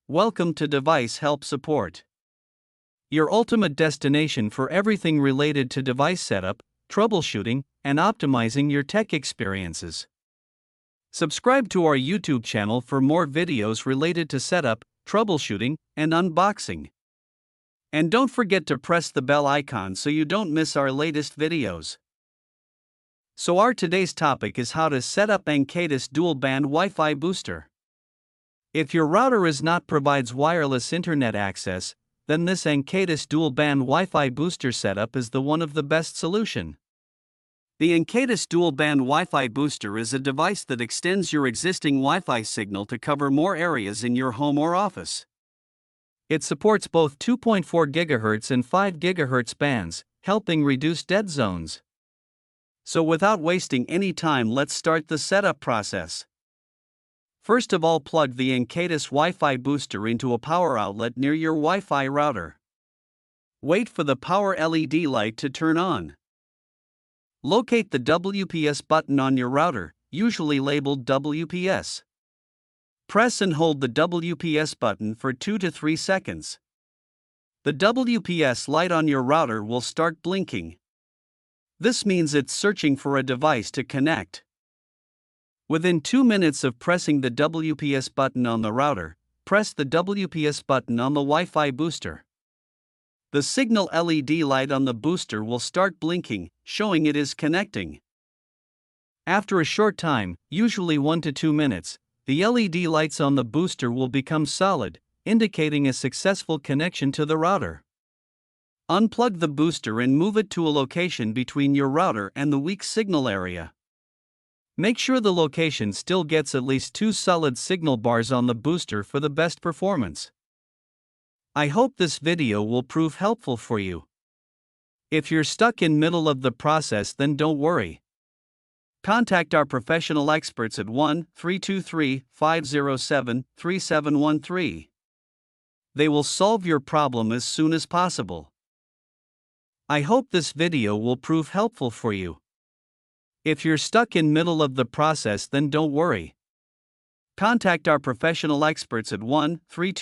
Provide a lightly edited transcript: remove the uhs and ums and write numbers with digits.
Welcome to Device Help Support, your ultimate destination for everything related to device setup, troubleshooting, and optimizing your tech experiences. Subscribe to our YouTube channel for more videos related to setup, troubleshooting, and unboxing. And don't forget to press the bell icon so you don't miss our latest videos. So our today's topic is how to set up Ancatus Dual-Band Wi-Fi Booster. If your router provides wireless internet access, then this Ancatus Dual-Band Wi-Fi Booster setup is one of the best solution. The Ancatus Dual-Band Wi-Fi Booster is a device that extends your existing Wi-Fi signal to cover more areas in your home or office. It supports both 2.4 GHz and 5 GHz bands, helping reduce dead zones. So without wasting any time, let's start the setup process. First of all, plug the Ancatus Wi-Fi Booster into a power outlet near your Wi-Fi router. Wait for the power LED light to turn on. Locate the WPS button on your router, usually labeled WPS. Press and hold the WPS button for 2 to 3 seconds. The WPS light on your router will start blinking. This means it's searching for a device to connect. Within 2 minutes of pressing the WPS button on the router, press the WPS button on the Wi-Fi booster. The signal LED light on the booster will start blinking, showing it is connecting. After a short time, usually 1 to 2 minutes, the LED lights on the booster will become solid, indicating a successful connection to the router. Unplug the booster and move it to a location between your router and the weak signal area. Make sure the location still gets at least 2 solid signal bars on the booster for the best performance. I hope this video will prove helpful for you. If you're stuck in middle of the process, then don't worry. Contact our professional experts at 1-323-507-3713. They will solve your problem as soon as possible. I hope this video will prove helpful for you. If you're stuck in middle of the process, then don't worry. Contact our professional experts at 1-323